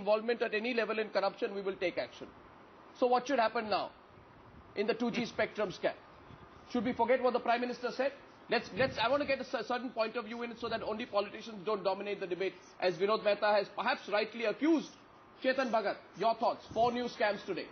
involvement at any level in corruption, we will take action. So what should happen now in the 2G spectrum scam? Should we forget what the Prime Minister said? I want to get a certain point of view in it so that only politicians don't dominate the debate, as Vinod Mehta has perhaps rightly accused. Chetan Bhagat, your thoughts? 4 new scams today.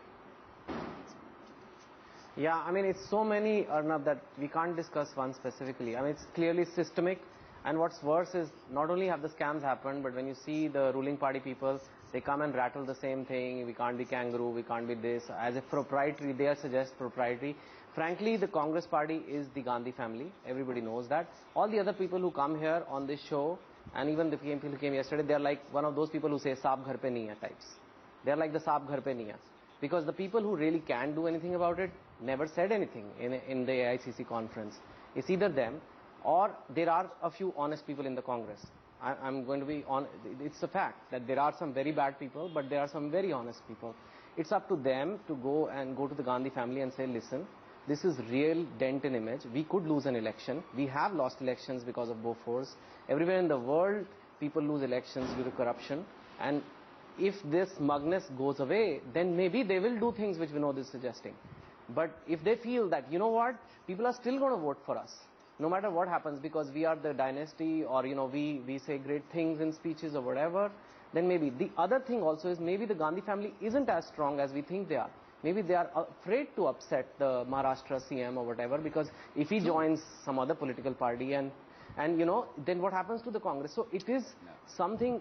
Yeah, I mean, it's so many, Arnab, that we can't discuss one specifically. I mean, it's clearly systemic. And what's worse is, not only have the scams happened, but when you see the ruling party people, they come and rattle the same thing. We can't be kangaroo, we can't be this. As if proprietary, they suggest proprietary. Frankly, the Congress party is the Gandhi family. Everybody knows that. All the other people who come here on this show, and even the people who came yesterday, they're like one of those people who say, Saab ghar pe nahi hai types. They're like the Saab ghar pe nahi hai. Because the people who really can do anything about it never said anything in the AICC conference. It's either them, or there are a few honest people in the Congress. I'm going to be on. It's a fact that there are some very bad people, but there are some very honest people. It's up to them to go to the Gandhi family and say, listen, this is real dent in image. We could lose an election. We have lost elections because of loopholes. Everywhere in the world, people lose elections due to corruption. And if this smugness goes away, then maybe they will do things which Vinod is suggesting. But if they feel that, you know what, people are still going to vote for us, no matter what happens, because we are the dynasty, or, you know, we say great things in speeches or whatever, then maybe. The other thing also is, maybe the Gandhi family isn't as strong as we think they are. Maybe they are afraid to upset the Maharashtra CM or whatever, because if he joins some other political party and you know, then what happens to the Congress? So it is something,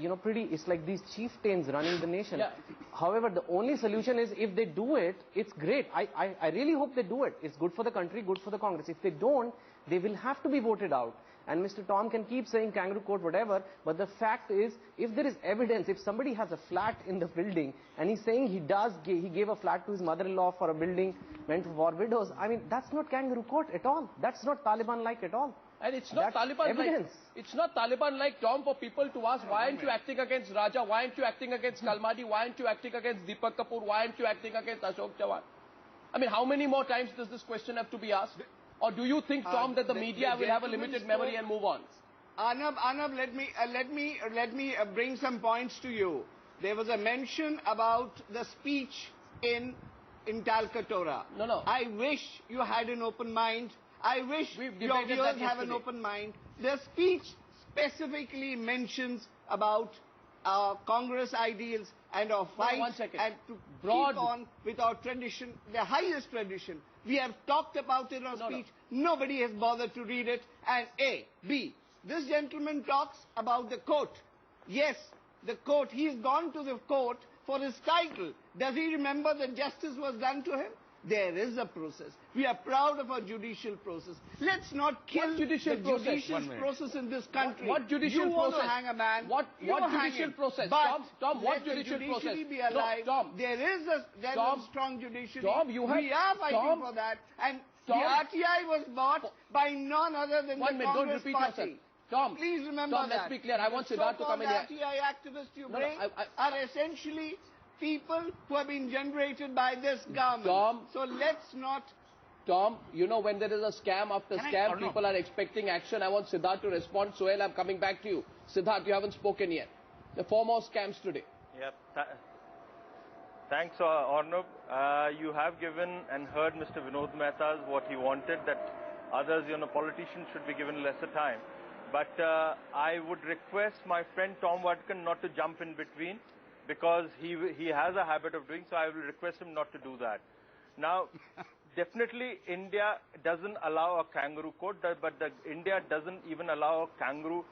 you know, pretty, it's like these chieftains running the nation. Yeah. However, the only solution is, if they do it, it's great. I really hope they do it. It's good for the country, good for the Congress. If they don't, they will have to be voted out. And Mr. Tom can keep saying kangaroo court, whatever, but the fact is, if there is evidence, if somebody has a flat in the building, and he's saying he gave a flat to his mother-in-law for a building meant for widows, I mean, that's not kangaroo court at all. That's not Taliban-like at all. And it's not Taliban-like. It's not Taliban-like, Tom, for people to ask, why aren't you acting against Raja? Why aren't you acting against Kalmadi? Why aren't you acting against Deepak Kapoor? Why aren't you acting against Ashok Chavan? I mean, how many more times does this question have to be asked? Or do you think, Tom, that the media will have a limited memory and move on? Arnab, let me bring some points to you. There was a mention about the speech in Talkatora. No. I wish you had an open mind. I wish your viewers have an open mind. The speech specifically mentions about our Congress ideals and our fight and to keep on with our tradition, the highest tradition. We have talked about it on speech. Nobody has bothered to read it. And A. B. This gentleman talks about the court. Yes, the court. He's gone to the court for his title. Does he remember that justice was done to him? There is a process. We are proud of our judicial process. Let's not kill the judicial process in this country. What judicial process? You want to hang a man. What judicial process? But Tom, what judicial process? Be alive. No, Tom. There is a strong judiciary. Tom, we are fighting for that. And the RTI was bought by none other than the Congress party. Yourself. Tom, please remember Tom, let's be clear. I want Siddharth to come in here. The RTI activists you bring are essentially people who have been generated by this government. Tom, so let's not... Tom, you know, when there is a scam after scam, people are expecting action. I want Siddharth to respond. Suhel, I'm coming back to you. Siddharth, you haven't spoken yet. The 4 more scams today. Yep. Thanks, Arnab. You have given and heard Mr. Vinod Mehta's what he wanted, that others, you know, politicians should be given lesser time. But I would request my friend Tom Wadkan not to jump in between, because he has a habit of doing so. I will request him not to do that. Now, definitely India doesn't allow a kangaroo court, but India doesn't even allow a kangaroo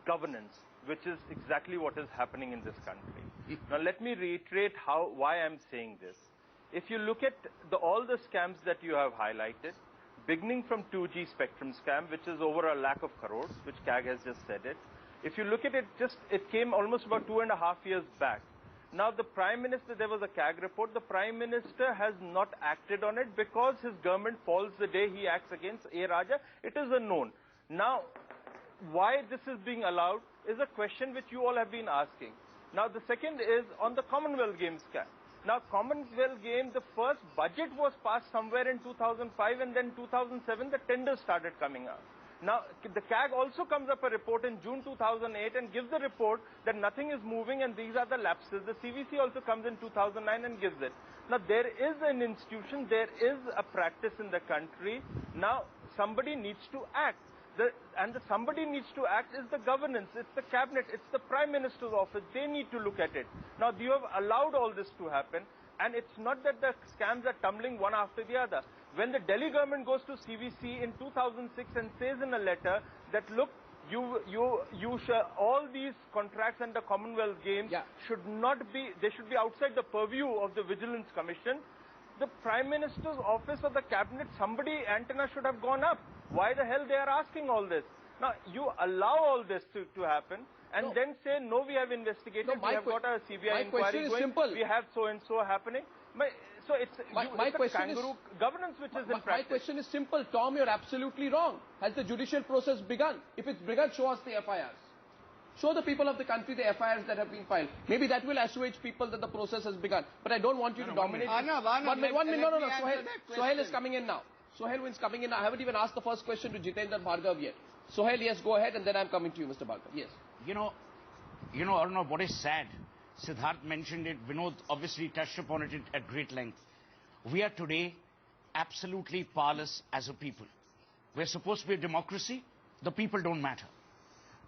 governance, which is exactly what is happening in this country. Now, let me reiterate why I'm saying this. If you look at all the scams that you have highlighted, beginning from 2G spectrum scam, which is over 1 lakh crores, which CAG has just said it. If you look at it, it came almost about 2.5 years back. Now, the Prime Minister, there was a CAG report, the Prime Minister has not acted on it because his government falls the day he acts against A. Raja. It is unknown. Now, why this is being allowed is a question which you all have been asking. Now, the second is on the Commonwealth Games scam. Now, Commonwealth Games, the first budget was passed somewhere in 2005, and then 2007 the tenders started coming out. Now, the CAG also comes up a report in June 2008 and gives the report that nothing is moving and these are the lapses. The CVC also comes in 2009 and gives it. Now, there is an institution, there is a practice in the country. Now, somebody needs to act. And the somebody needs to act is the governance, it's the cabinet, it's the Prime Minister's office. They need to look at it. Now, you have allowed all this to happen, and it's not that the scams are tumbling one after the other. When the Delhi government goes to CVC in 2006 and says in a letter that, look, all these contracts and the Commonwealth Games should not be, they should be outside the purview of the Vigilance Commission. The Prime Minister's office or the cabinet, somebody antenna should have gone up. Why the hell they are asking all this? Now, you allow all this to happen and then say, no, we have investigated, we have got a CBI inquiry going, simple. We have so and so happening. So it's kangaroo governance which is in practice. My question is simple. Tom, you're absolutely wrong. Has the judicial process begun? If it's begun, show us the FIRs. Show the people of the country the FIRs that have been filed. Maybe that will assuage people that the process has begun. But I don't want you to dominate. One minute. No. Suhel is coming in now. Suhel is coming in. I haven't even asked the first question to Jitendra Bhargav yet. Suhel, yes, go ahead, and then I'm coming to you, Mr. Bhargav. Yes. You know, Arnav, what is sad? Siddharth mentioned it. Vinod obviously touched upon it at great length. We are today absolutely powerless as a people. We're supposed to be a democracy. The people don't matter.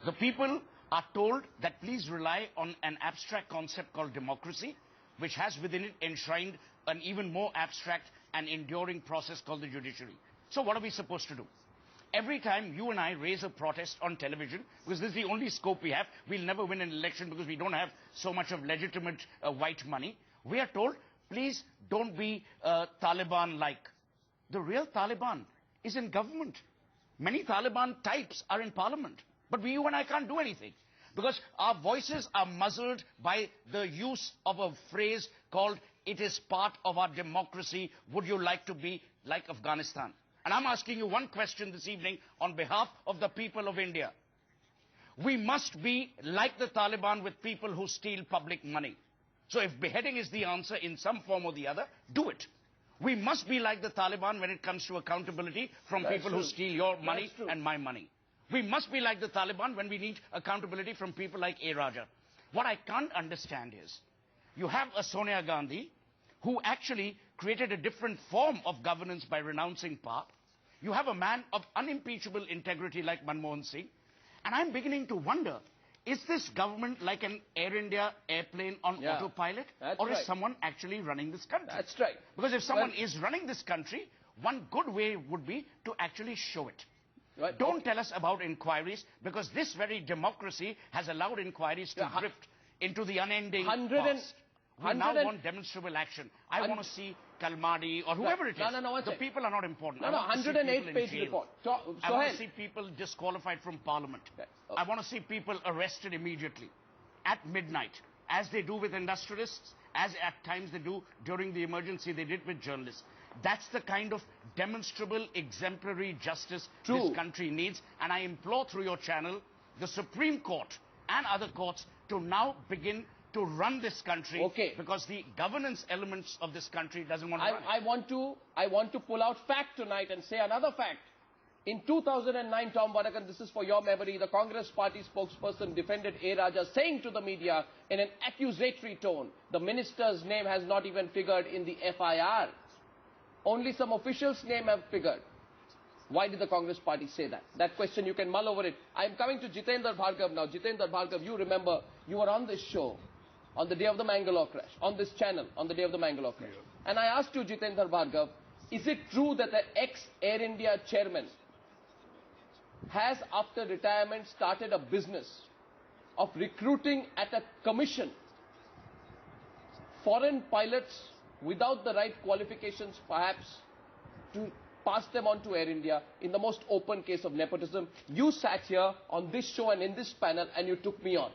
The people are told that please rely on an abstract concept called democracy, which has within it enshrined an even more abstract and enduring process called the judiciary. So what are we supposed to do? Every time you and I raise a protest on television, because this is the only scope we have, we'll never win an election because we don't have so much of legitimate white money, we are told, please don't be Taliban-like. The real Taliban is in government. Many Taliban types are in parliament. But you and I can't do anything because our voices are muzzled by the use of a phrase called, it is part of our democracy, would you like to be like Afghanistan? And I'm asking you one question this evening on behalf of the people of India. We must be like the Taliban with people who steal public money. So if beheading is the answer in some form or the other, do it. We must be like the Taliban when it comes to accountability from people who steal your money and my money. We must be like the Taliban when we need accountability from people like A. Raja. What I can't understand is, you have a Sonia Gandhi who actually created a different form of governance by renouncing power. You have a man of unimpeachable integrity like Manmohan Singh. And I'm beginning to wonder, is this government like an Air India airplane on autopilot? Or is someone actually running this country? That's right. Because if someone is running this country, one good way would be to actually show it. Right. Don't tell us about inquiries, because this very democracy has allowed inquiries to drift into the unending past. We now want demonstrable action. I want to see Kalmadi or whoever it is. The people are not important. 108-page report. I want to see people disqualified from parliament. I want to see people arrested immediately at midnight, as they do with industrialists, as at times they do during the emergency they did with journalists. That's the kind of demonstrable, exemplary justice this country needs. And I implore through your channel the Supreme Court and other courts to now begin to run this country, because the governance elements of this country doesn't want to run it. I want to pull out fact tonight and say another fact. In 2009, Tom Vadakan, this is for your memory, the Congress party spokesperson defended A. Raja, saying to the media in an accusatory tone, the minister's name has not even figured in the FIR. Only some officials' name have figured. Why did the Congress party say that? That question, you can mull over it. I am coming to Jitendra Bhargav now. Jitendra Bhargav, you remember, you were on this show on the day of the Mangalore crash, on this channel, on the day of the Mangalore crash. And I asked you, Jitendra Bhargav, is it true that the ex-Air India chairman has, after retirement, started a business of recruiting at a commission foreign pilots without the right qualifications, perhaps, to pass them on to Air India in the most open case of nepotism? You sat here on this show and in this panel and you took me on.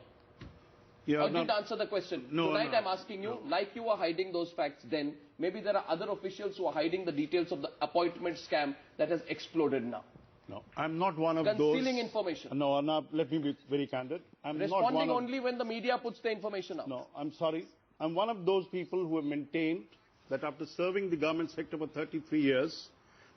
I didn't answer the question. Tonight I'm asking you, like you were hiding those facts then, maybe there are other officials who are hiding the details of the appointment scam that has exploded now. No, I'm not one of those. Concealing information. No, Arnab, let me be very candid. I'm responding only when the media puts the information out. No, I'm sorry. I'm one of those people who have maintained that after serving the government sector for 33 years,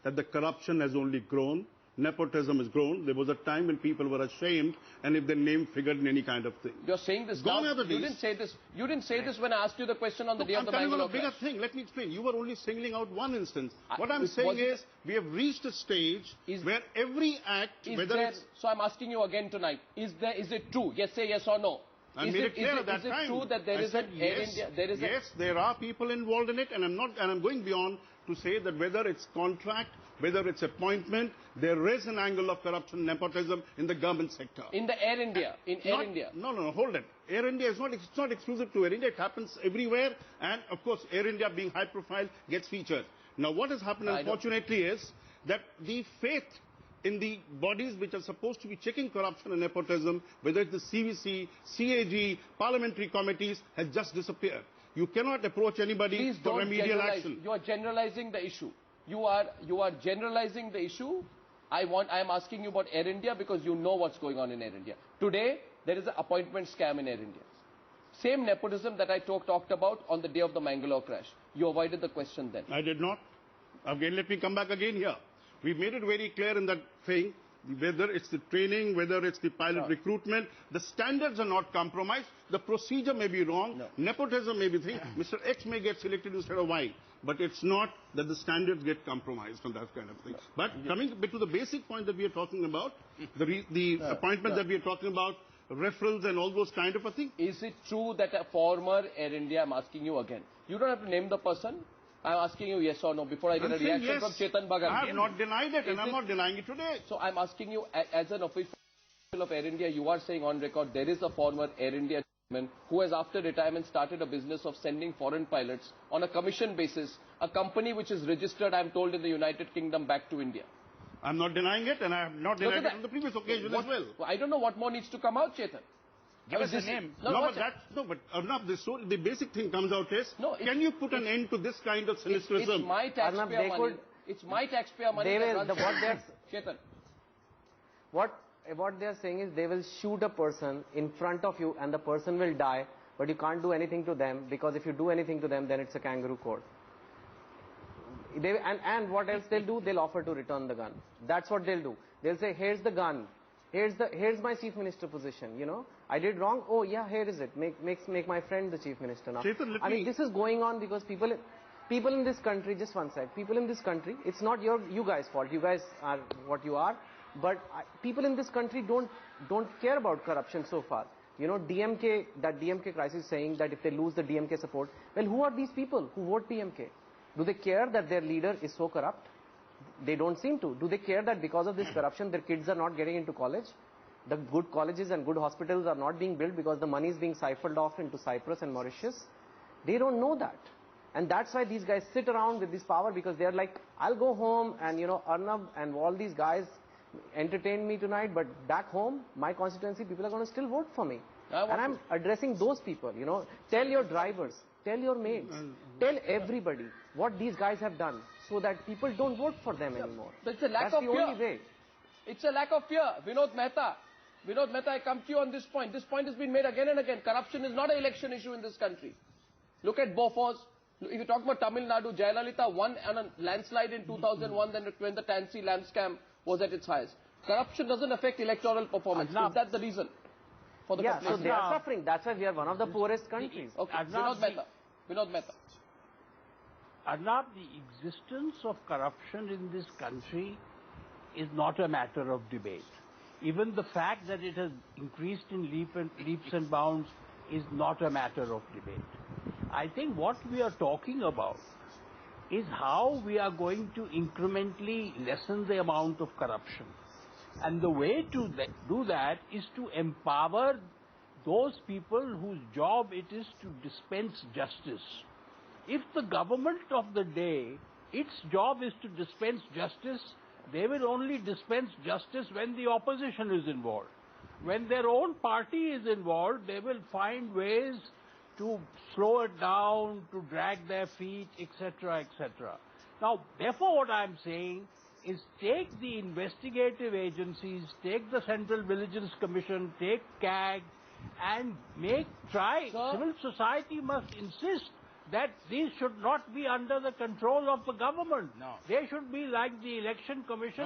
that the corruption has only grown. nepotism has grown. There was a time when people were ashamed and if their name figured in any kind of thing. You're saying this Gone now. are the days. You didn't say this. You didn't say this when I asked you the question on the day of the Bangalore I'm telling you a bigger thing. Let me explain. You were only singling out one instance. What I'm saying is we have reached a stage where every act, So I'm asking you again tonight. Is it true? Yes, say yes or no. I made it clear at that time. Is it true that there is an Air India? Yes, there are people involved in it, and I'm going beyond to say that whether it's contract, whether it's appointment, there is an angle of corruption, nepotism in the government sector. In the Air India, Air India. No, hold it. Air India is not exclusive to Air India. It happens everywhere, and of course, Air India being high profile gets featured. Now, what has happened, unfortunately, is that the faith in the bodies which are supposed to be checking corruption and nepotism, whether it's the CVC, CAG, parliamentary committees, has just disappeared. You cannot approach anybody for remedial action. You are generalizing the issue. You are generalizing the issue. I am asking you about Air India because you know what's going on in Air India. Today, there is an appointment scam in Air India. Same nepotism that I talked about on the day of the Mangalore crash. You avoided the question then. I did not. Again, let me come back again here. We made it very clear in that thing, whether it's the training, whether it's the pilot recruitment, the standards are not compromised. The procedure may be wrong. Nepotism may be thing. Mr. X may get selected instead of Y. But it's not that the standards get compromised on that kind of thing. But coming to the basic point that we are talking about, the appointment that we are talking about, referrals and all those kind of a thing. Is it true that a former Air India, I'm asking you again, you don't have to name the person. I'm asking you yes or no before I get a reaction from Chetan Bhagan. I have not denied it, and I'm not denying it today. So I'm asking you, as an official of Air India, you are saying on record there is a former Air India chairman who has after retirement started a business of sending foreign pilots on a commission basis, a company which is registered, I'm told, in the United Kingdom back to India. I'm not denying it, and I have not denied it on the previous occasion as well. I don't know what more needs to come out, Chetan. Give us a name. But Arnab, the basic thing comes out is, can you put an end to this kind of sinisterism? It's my taxpayer money. It's my taxpayer money. Chetan. What they are saying is they will shoot a person in front of you and the person will die, but you can't do anything to them because if you do anything to them, then it's a kangaroo court. And what else they'll do? They'll offer to return the gun. That's what they'll do. They'll say, here's the gun. Here's my chief minister position, you know. I did wrong. Oh yeah, here is it. Make my friend the chief minister now. Chetan, I mean, this is going on because people in this country, just one sec, people in this country, it's not you guys' fault. You guys are what you are. But people in this country don't care about corruption so far. You know, that DMK crisis saying that if they lose the DMK support, well, who are these people who vote DMK? Do they care that their leader is so corrupt? They don't seem to. Do they care that because of this corruption, their kids are not getting into college? The good colleges and good hospitals are not being built because the money is being siphoned off into Cyprus and Mauritius? They don't know that. And that's why these guys sit around with this power because they're like, I'll go home and, you know, Arnab and all these guys entertain me tonight, but back home, my constituency, people are going to still vote for me. And I'm addressing those people, you know. Tell your drivers, tell your maids, tell everybody what these guys have done so that people don't vote for them anymore. It's a lack of fear. That's the only way. It's a lack of fear. Vinod Mehta, I come to you on this point. This point has been made again and again. Corruption is not an election issue in this country. Look at Bofors. If you talk about Tamil Nadu, Jayalalitha won on a landslide in 2001 when the Tansy lamb scam was at its highest. Corruption doesn't affect electoral performance. Is that the reason for the population? So they are suffering. That's why we are one of the poorest countries. Okay, Vinod Mehta. Arnab, the existence of corruption in this country is not a matter of debate. Even the fact that it has increased in leaps and bounds is not a matter of debate. I think what we are talking about is how we are going to incrementally lessen the amount of corruption. And the way to do that is to empower those people whose job it is to dispense justice. If the government of the day, its job is to dispense justice, they will only dispense justice when the opposition is involved. When their own party is involved, they will find ways to slow it down, to drag their feet, etc., etc. Now, therefore, what I'm saying is take the investigative agencies, take the Central Vigilance Commission, take CAG, and civil society must insist that these should not be under the control of the government. No. They should be like the Election Commission.